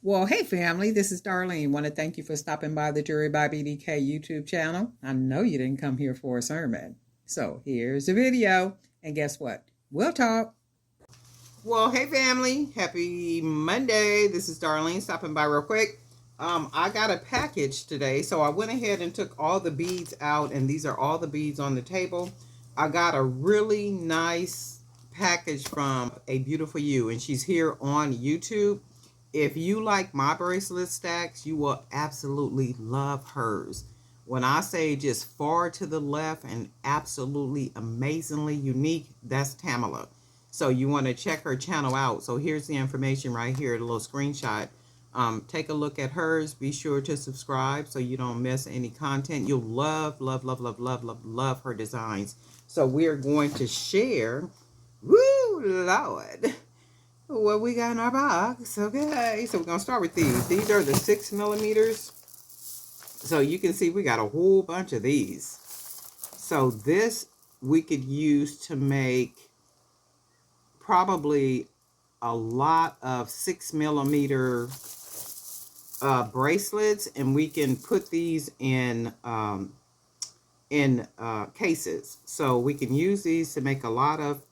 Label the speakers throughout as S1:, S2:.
S1: Well, hey family, this is Darlene. Want to thank you for stopping by the Jury by BDK YouTube channel. I know you didn't come here for a sermon. So here's the video. And guess what? We'll talk. Well, hey family, happy Monday. This is Darlene stopping by real quick. I got a package today, so I went ahead and took all the beads out, and these are all the beads on the table. I got a really nice package from A BeaYoutiful You, and she's here on YouTube. If you like my bracelet stacks, you will absolutely love hers. When I say just far to the left and absolutely amazingly unique, that's Tamala. So you want to check her channel out. So here's the information right here, a little screenshot. Take a look at hers. Be sure to subscribe so you don't miss any content. You'll love, love, love, love, love, love, love her designs. So we're going to share, woo, Lord, what we got in our box. Okay, so we're going to start with these. These are the 6 millimeters. So you can see we got a whole bunch of these. So this we could use to make probably a lot of 6 millimeter bracelets, and we can put these in cases. So we can use these to make a lot of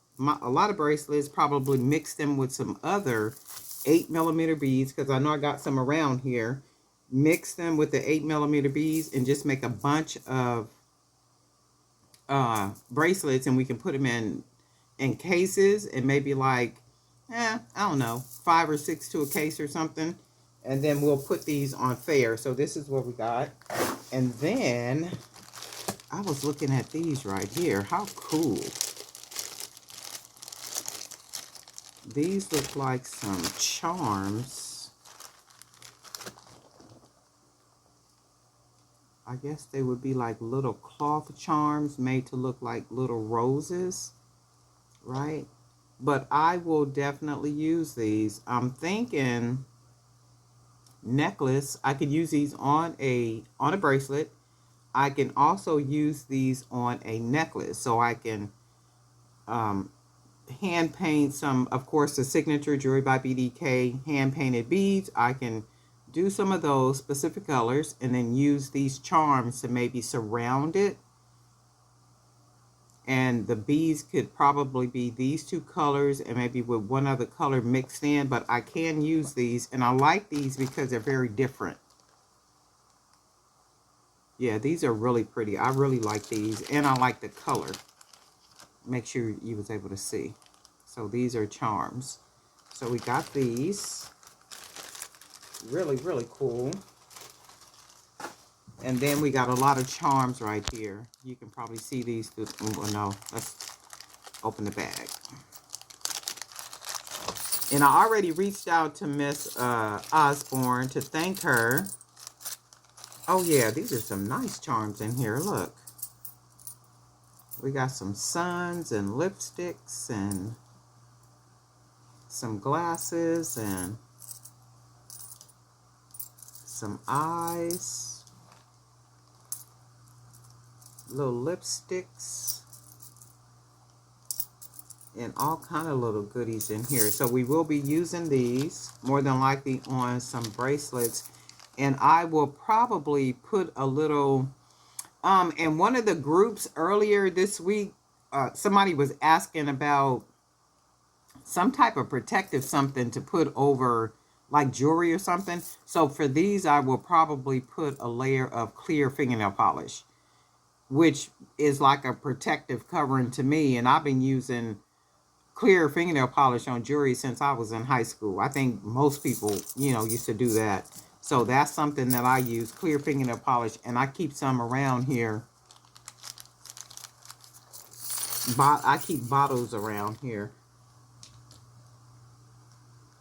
S1: bracelets, probably mix them with some other 8 millimeter beads, because I know I got some around here. Mix them with the 8 millimeter beads and just make a bunch of bracelets, and we can put them in cases, and maybe like I don't know, 5 or 6 to a case or something, and then we'll put these on fair. So this is what we got. And then I was looking at these right here. How cool. These look like some charms. I guess they would be like little cloth charms made to look like little roses, right? But I will definitely use these. I'm thinking necklace. I could use these on a bracelet. I can also use these on a necklace. So I can hand paint some, of course, the signature Jewelry by BDK hand painted beads. I can do some of those specific colors and then use these charms to maybe surround it. And the beads could probably be these 2 colors and maybe with one other color mixed in, but I can use these, and I like these because they're very different. Yeah, these are really pretty. I really like these, and I like the color. Make sure you was able to see. So these are charms. So we got these. Really, really cool. And then we got a lot of charms right here. You can probably see these through, well, no, let's open the bag. And I already reached out to Miss Osborne to thank her. Oh yeah, these are some nice charms in here, look. We got some suns and lipsticks and some glasses and some eyes. Little lipsticks and all kind of little goodies in here. So we will be using these more than likely on some bracelets, and I will probably put a little in one of the groups earlier this week. Somebody was asking about some type of protective something to put over like jewelry or something. So for these I will probably put a layer of clear fingernail polish, which is like a protective covering to me. And I've been using clear fingernail polish on jewelry since I was in high school. I think most people, used to do that. So that's something that I use, clear fingernail polish, and I keep some around here. I keep bottles around here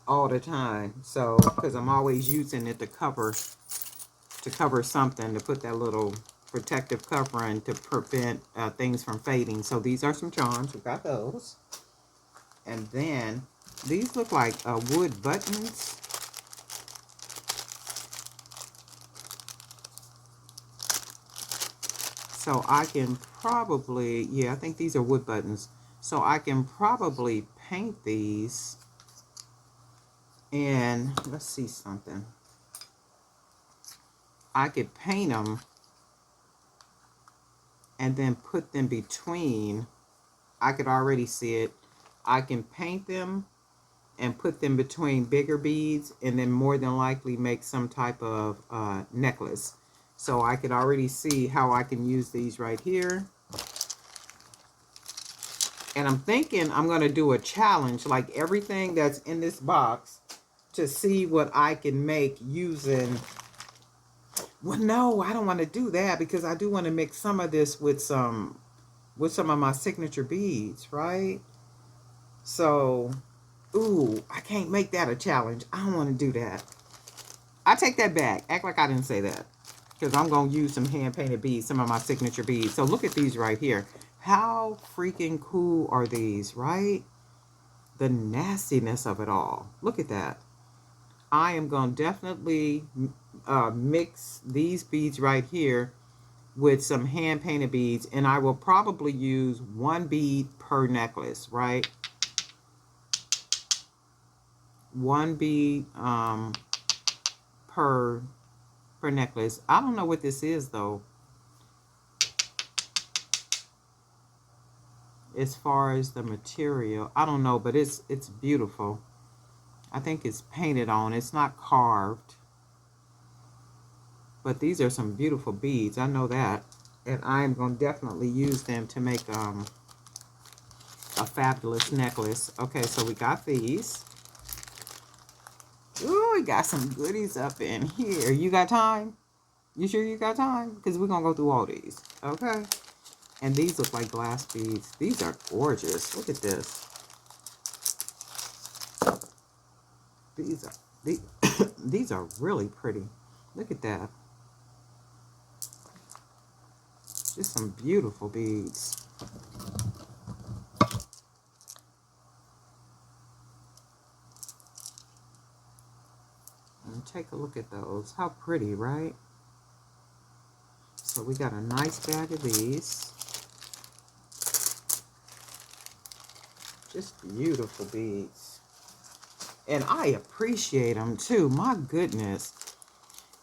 S1: all the time. So, because I'm always using it to cover something, to put that little protective covering to prevent things from fading. So these are some charms. We got those. And then these look like wood buttons. So I can probably, yeah, I think these are wood buttons. So I can probably paint these And let's see something. I could paint them and then put them between. I could already see it. I can paint them and put them between bigger beads, and then more than likely make some type of necklace. So I could already see how I can use these right here. And I'm thinking I'm going to do a challenge, like everything that's in this box, to see what I can make using. Well, no, I don't want to do that, because I do want to mix some of this with some of my signature beads, right? So, ooh, I can't make that a challenge. I don't want to do that. I take that back. Act like I didn't say that. Because I'm going to use some hand-painted beads, some of my signature beads. So look at these right here. How freaking cool are these, right? The nastiness of it all. Look at that. I am going to definitely mix these beads right here with some hand-painted beads. And I will probably use one bead per necklace, right? One bead per necklace. I don't know what this is though, as far as the material. I don't know, but it's beautiful. I think it's painted on. It's not carved, but these are some beautiful beads. I know that, and I am going to definitely use them to make a fabulous necklace. Okay, so we got these. Ooh, we got some goodies up in here. You got time? You sure you got time? Because we're going to go through all these. Okay. And these look like glass beads. These are gorgeous. Look at this. These are really pretty. Look at that. Just some beautiful beads. And take a look at those. How pretty, right? So we got a nice bag of these. Just beautiful beads. And I appreciate them too. My goodness.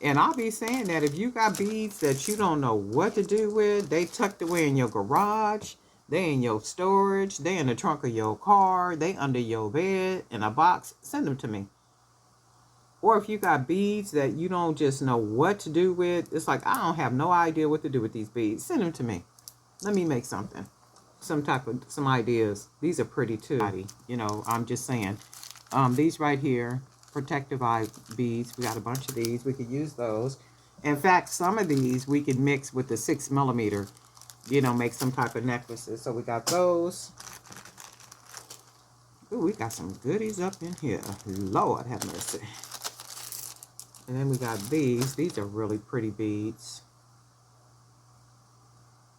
S1: And I'll be saying that if you got beads that you don't know what to do with, they tucked away in your garage, they in your storage, they in the trunk of your car, they under your bed, in a box, send them to me. Or if you got beads that you don't just know what to do with, it's like, I don't have no idea what to do with these beads, send them to me. Let me make something. Some ideas. These are pretty too. You know, I'm just saying. These right here, protective eye beads. We got a bunch of these. We could use those. In fact, some of these we could mix with the 6mm. You know, make some type of necklaces. So we got those. Ooh, we got some goodies up in here. Lord have mercy. And then we got these. These are really pretty beads.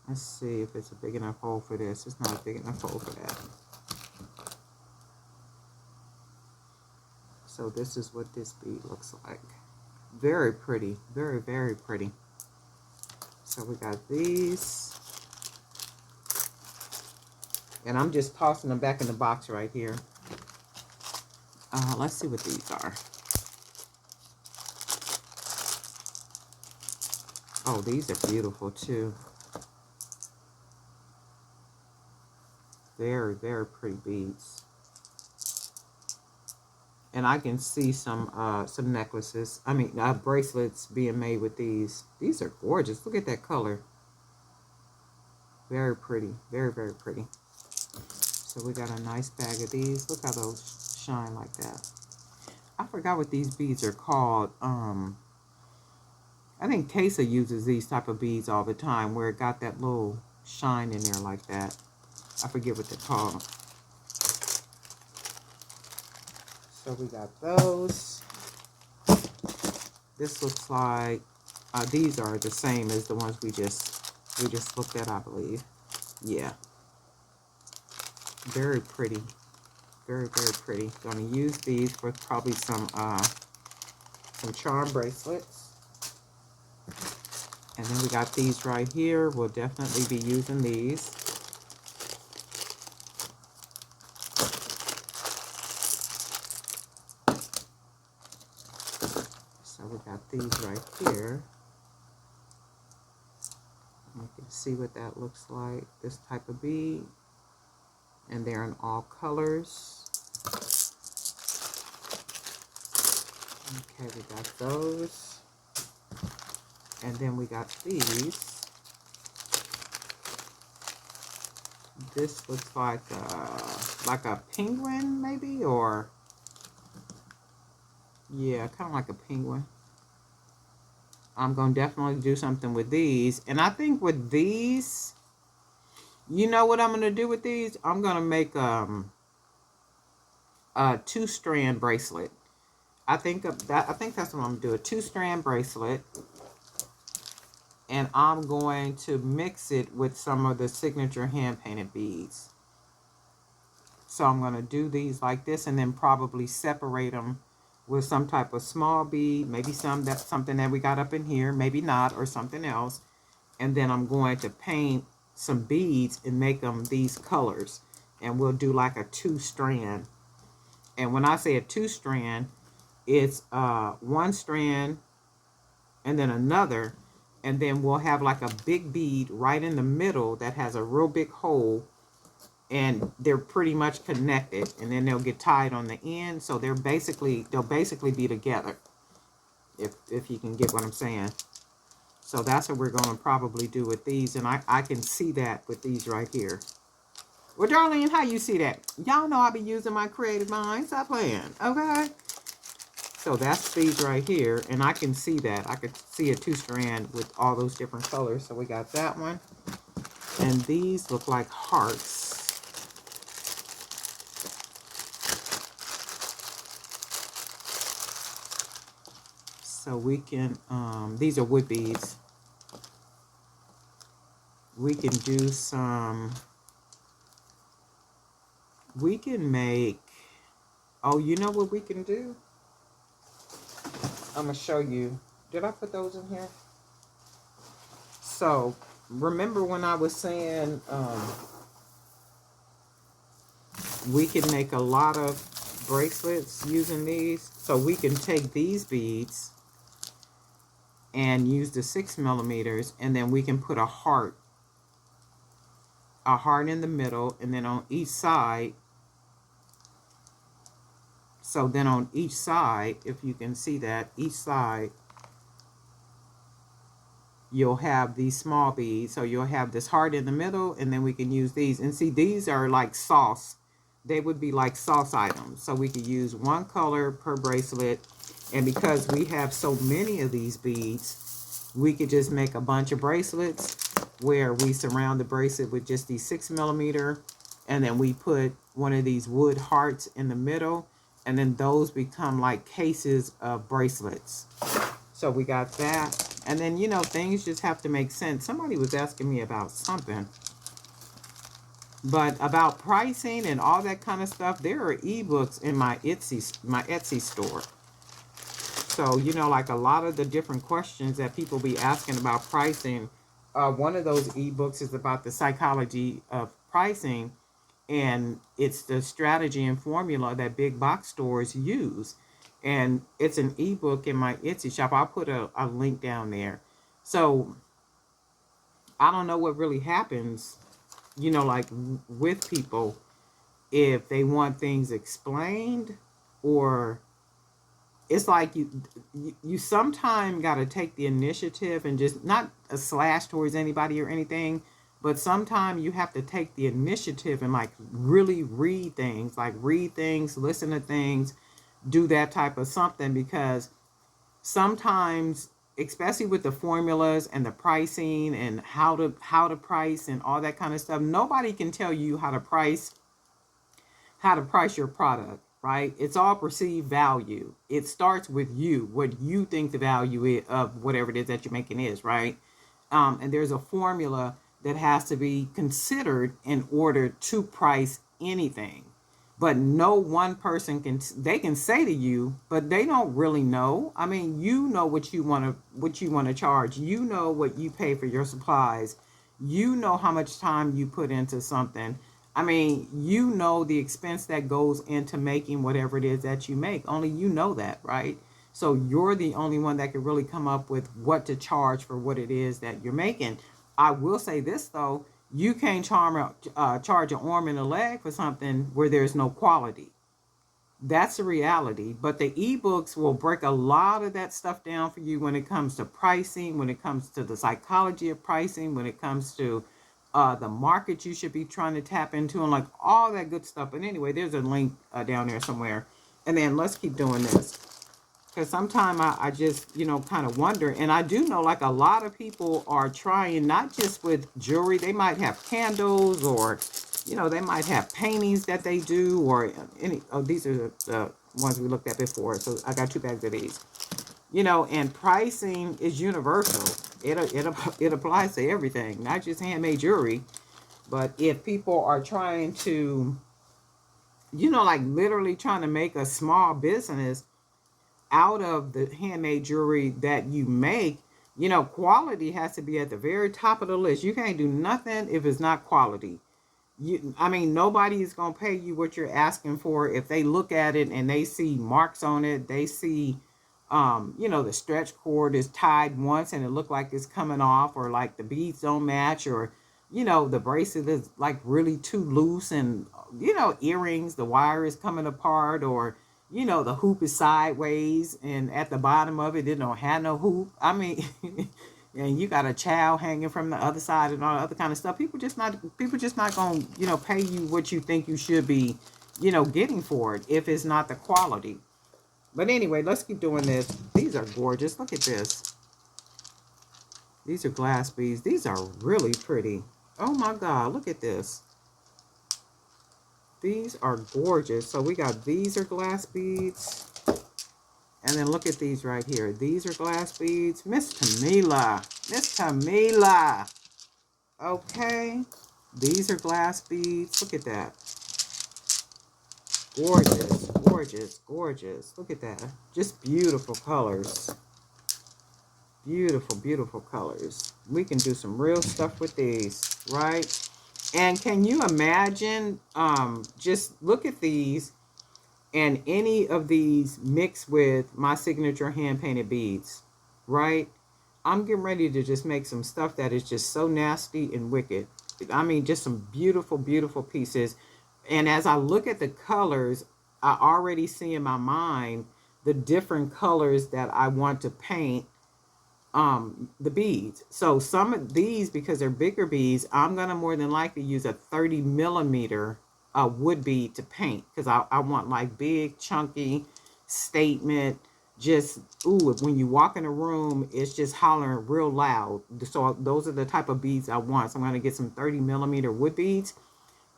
S1: Let's see if it's a big enough hole for this. It's not a big enough hole for that. So this is what this bead looks like. Very pretty. Very, very pretty. So we got these. And I'm just tossing them back in the box right here. Let's see what these are. Oh, these are beautiful too. Very, very pretty beads. And I can see some necklaces, bracelets being made with these. These are gorgeous. Look at that color. Very pretty. Very, very pretty. So we got a nice bag of these. Look how those shine like that. I forgot what these beads are called. I think Tesa uses these type of beads all the time, where it got that little shine in there like that. I forget what they're called. So we got those. This looks like these are the same as the ones we just looked at, I believe. Yeah. Very pretty. Very, very pretty. Gonna use these for probably some charm bracelets. And then we got these right here. We'll definitely be using these. So we got these right here. You can see what that looks like, this type of bead. And they're in all colors. Okay, we got those. And then we got these. This looks like a penguin, maybe, or yeah, kind of like a penguin. I'm going to definitely do something with these. And I think with these, you know what I'm going to do with these? I'm going to make a 2-strand bracelet. I think that's what I'm going to do, a 2-strand bracelet. And I'm going to mix it with some of the signature hand-painted beads. So I'm going to do these like this and then probably separate them with some type of small bead, maybe something that we got up in here, maybe not, or something else. And then I'm going to paint some beads and make them these colors. And we'll do like a 2-strand. And when I say a 2-strand, it's 1 strand and then another. And then we'll have like a big bead right in the middle that has a real big hole. And they're pretty much connected. And then they'll get tied on the end. So they'll basically be together. If you can get what I'm saying. So that's what we're going to probably do with these. And I can see that with these right here. Well, Darlene, how you see that? Y'all know I be using my creative mind. Stop playing. Okay? So that's these right here. And I can see that. I could see a 2-strand with all those different colors. So we got that one. And these look like hearts. So we can, these are wood beads. We can do some, we can make, oh, you know what we can do? I'm going to show you. Did I put those in here? So, remember when I was saying we can make a lot of bracelets using these? So we can take these beads and use the 6mm, and then we can put a heart in the middle, and then on each side. So then on each side, if you can see that, each side, you'll have these small beads. So you'll have this heart in the middle, and then we can use these. And see, these are like sauce. They would be like sauce items. So we could use 1 color per bracelet. And because we have so many of these beads, we could just make a bunch of bracelets where we surround the bracelet with just these 6mm. And then we put one of these wood hearts in the middle. And then those become like cases of bracelets. So we got that. And then, you know, things just have to make sense. Somebody was asking me about something. But about pricing and all that kind of stuff, there are ebooks in my Etsy store. So, you know, like a lot of the different questions that people be asking about pricing, one of those ebooks is about the psychology of pricing. And it's the strategy and formula that big box stores use. And it's an ebook in my Etsy shop. I'll put a link down there. So I don't know what really happens, you know, like with people, if they want things explained, or it's like you sometimes got to take the initiative and just, not a slash towards anybody or anything, but sometimes you have to take the initiative and like really read things, listen to things, do that type of something, because sometimes, especially with the formulas and the pricing and how to price and all that kind of stuff, nobody can tell you how to price your product, right? It's all perceived value. It starts with you, what you think the value of whatever it is that you're making is, right? And there's a formula that has to be considered in order to price anything. But no one person they can say to you, but they don't really know. I mean, you know what you want to charge. You know what you pay for your supplies. You know how much time you put into something. I mean, you know the expense that goes into making whatever it is that you make. Only you know that, right? So you're the only one that can really come up with what to charge for what it is that you're making. I will say this though, you can't charge an arm and a leg for something where there's no quality. That's the reality. But the ebooks will break a lot of that stuff down for you when it comes to pricing, when it comes to the psychology of pricing, when it comes to the market you should be trying to tap into, and like all that good stuff. But anyway, there's a link down there somewhere. And then let's keep doing this. Because sometimes I just, kind of wonder. And I do know like a lot of people are trying, not just with jewelry, they might have candles or, they might have paintings that they do or any. Oh, these are the ones we looked at before. So I got 2 bags of these. And pricing is universal. It applies to everything, not just handmade jewelry. But if people are trying to, like literally trying to make a small business out of the handmade jewelry that you make, quality has to be at the very top of the list. You can't do nothing if it's not quality. Nobody is going to pay you what you're asking for if they look at it and they see marks on it. They see, the stretch cord is tied once and it look like it's coming off, or like the beads don't match, or, the bracelet is like really too loose, and, earrings, the wire is coming apart, or, the hoop is sideways and at the bottom of it, it don't have no hoop. And you got a child hanging from the other side and all the other kind of stuff. People just not going to, pay you what you think you should be, getting for it if it's not the quality. But anyway, let's keep doing this. These are gorgeous. Look at this. These are glass beads. These are really pretty. Oh my God, look at this. These are gorgeous. So we got, these are glass beads. And then look at these right here. These are glass beads. Miss Tamila. Miss Tamila. Okay. These are glass beads. Look at that. Gorgeous, gorgeous, gorgeous. Look at that. Just beautiful colors. Beautiful, beautiful colors. We can do some real stuff with these, right? And can you imagine, just look at these and any of these mixed with my signature hand-painted beads, right? I'm getting ready to just make some stuff that is just so nasty and wicked. Just some beautiful, beautiful pieces. And as I look at the colors, I already see in my mind the different colors that I want to paint the beads. So some of these, because they're bigger beads, I'm going to more than likely use a 30 millimeter wood bead to paint, because I want like big, chunky statement. Just, ooh, when you walk in a room, it's just hollering real loud. So those are the type of beads I want. So I'm going to get some 30 millimeter wood beads,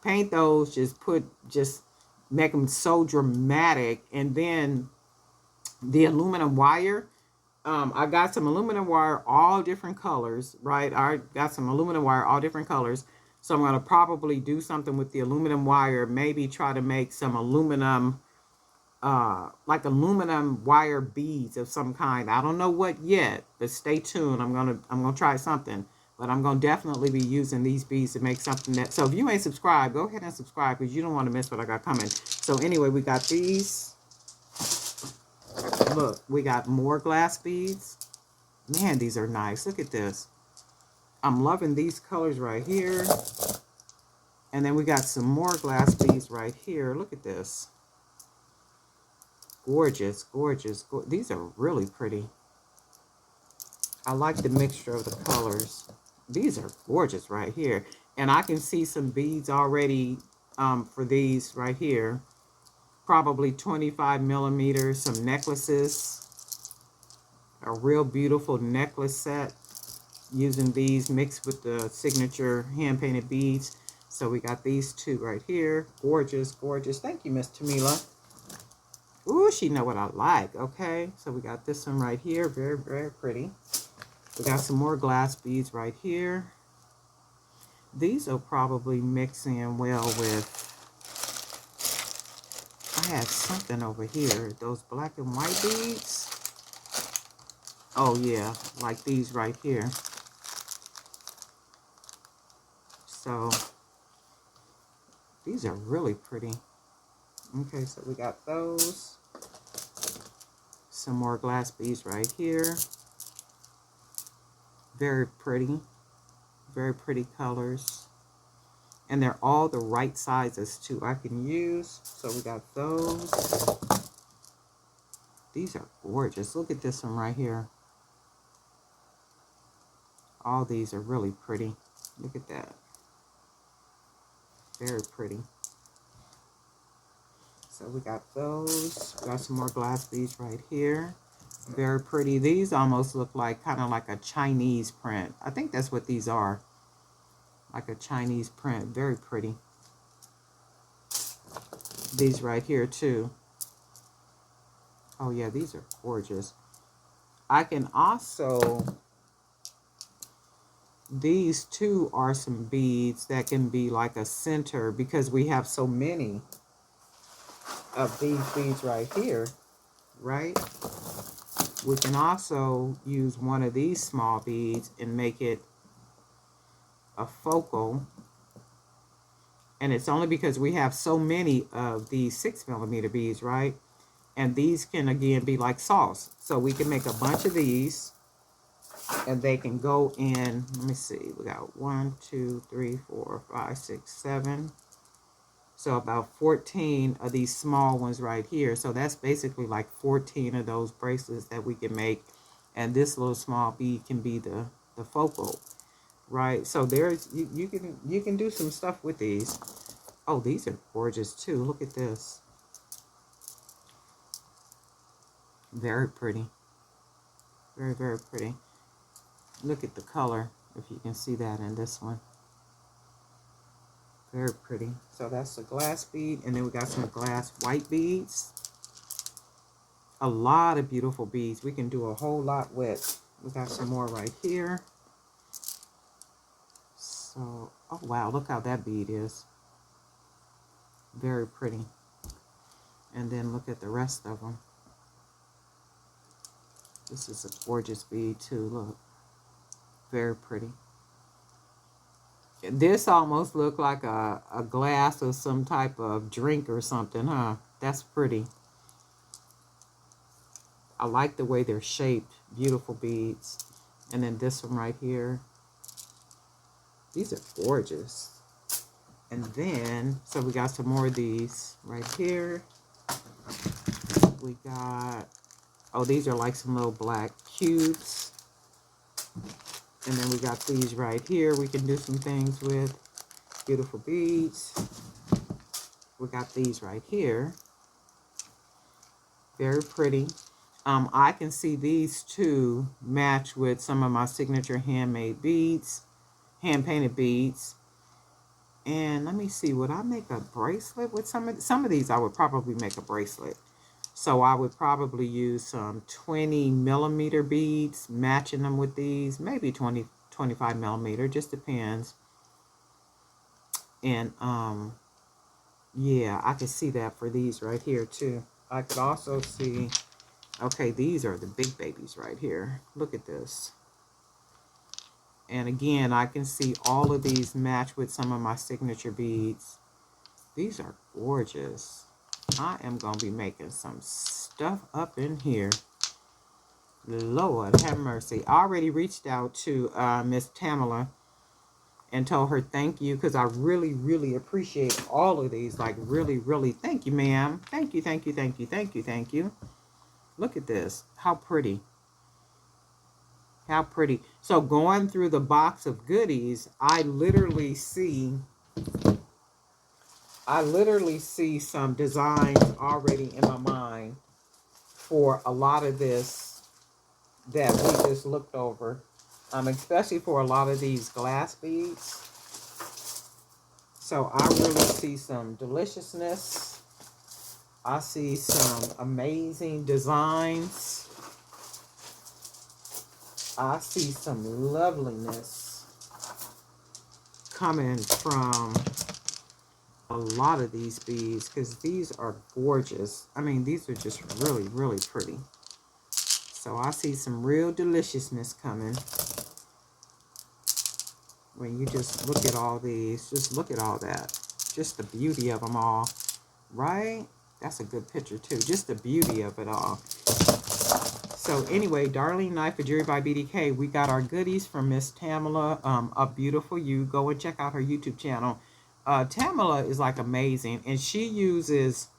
S1: paint those, just make them so dramatic. And then the aluminum wire, I got some aluminum wire, all different colors, right? I got some aluminum wire, all different colors. So I'm going to probably do something with the aluminum wire, maybe try to make some aluminum, like aluminum wire beads of some kind. I don't know what yet, but stay tuned. I'm going to try something, but I'm going to definitely be using these beads to make something that, so if you ain't subscribed, go ahead and subscribe, because you don't want to miss what I got coming. So anyway, we got these. Look, we got more glass beads. Man, these are nice. Look at this. I'm loving these colors right here. And then we got some more glass beads right here. Look at this. Gorgeous, gorgeous. These are really pretty. I like the mixture of the colors. These are gorgeous right here. And I can see some beads already for these right here. Probably 25 millimeters, some necklaces. A real beautiful necklace set using these mixed with the signature hand-painted beads. So we got these two right here. Gorgeous, gorgeous. Thank you, Miss Tamila. Ooh, she know what I like. Okay, so we got this one right here. Very, very pretty. We got some more glass beads right here. These will probably mix in well with, I have something over here. Those black and white beads. Oh yeah, like these right here. So these are really pretty. Okay, so we got those. Some more glass beads right here. Very pretty colors. And they're all the right sizes too I can use. So we got those. These are gorgeous. Look at this one right here. All these are really pretty. Look at that. Very pretty. So we got those. We got some more glass beads right here. Very pretty. These almost look like kind of like a Chinese print. I think that's what these are. Like a Chinese print. Very pretty. These right here too. Oh yeah, these are gorgeous. I can also, these two are some beads that can be like a center because we have so many of these beads right here, right? We can also use one of these small beads and make it a focal. And it's only because we have so many of these 6mm beads, right? And these can, again, be like sauce. So we can make a bunch of these, and they can go in, let me see, we got 1, 2, 3, 4, 5, 6, 7. So about 14 of these small ones right here. So that's basically like 14 of those bracelets that we can make. And this little small bead can be the focal, right? So there's, you can do some stuff with these. Oh, these are gorgeous too. Look at this. Very pretty. Very, very pretty. Look at the color, if you can see that in this one. Very pretty. So that's the glass bead. And then we got some glass white beads. A lot of beautiful beads. We can do a whole lot with. We got some more right here. So, oh wow, look how that bead is. Very pretty. And then look at the rest of them. This is a gorgeous bead too, look. Very pretty. This almost looked like a glass of some type of drink or something, huh? That's pretty. I like the way they're shaped. Beautiful beads. And then this one right here. These are gorgeous. And then, so we got some more of these right here. We got, oh, these are like some little black cubes. And then we got these right here we can do some things with. Beautiful beads. We got these right here. Very pretty. I can see these two match with some of my signature handmade beads. Hand-painted beads. And let me see, would I make a bracelet with some of these? I would probably make a bracelet. So I would probably use some 20mm beads, matching them with these, maybe 25mm, just depends. And yeah, I could see that for these right here too. I could also see, okay, these are the big babies right here. Look at this. And again, I can see all of these match with some of my signature beads. These are gorgeous. I am going to be making some stuff up in here. Lord have mercy. I already reached out to Miss Tamala and told her thank you, because I really, really appreciate all of these. Like, really, really, thank you, ma'am. Thank you, thank you, thank you, thank you, thank you. Look at this. How pretty. How pretty. So going through the box of goodies, I literally see some designs already in my mind for a lot of this that we just looked over. Especially for a lot of these glass beads. So I really see some deliciousness. I see some amazing designs. I see some loveliness coming from a lot of these beads, because these are gorgeous. I mean, these are just really, really pretty. So I see some real deliciousness coming. When you just look at all these, just look at all that. Just the beauty of them all, right? That's a good picture too. Just the beauty of it all. So anyway, Darlene Knife for Jewelry by BDK. We got our goodies from Miss Tamala, A Beautiful You. Go and check out her YouTube channel. Tamala is like amazing, and she uses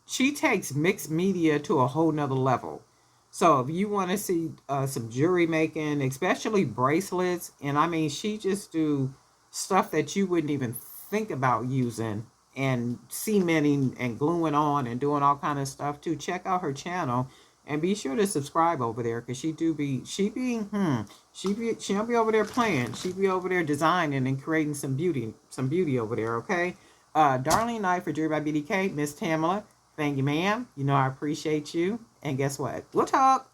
S1: she takes mixed media to a whole nother level. So if you want to see some jewelry making, especially bracelets, and I mean, she just do stuff that you wouldn't even think about using, and cementing and gluing on and doing all kind of stuff too. Check out her channel and be sure to subscribe over there, because she don't be over there playing. She be over there designing and creating some beauty over there. Okay. Darlene Knight for Jewelry by BDK. Miss Tamala, thank you, ma'am. You know I appreciate you. And guess what? We'll talk.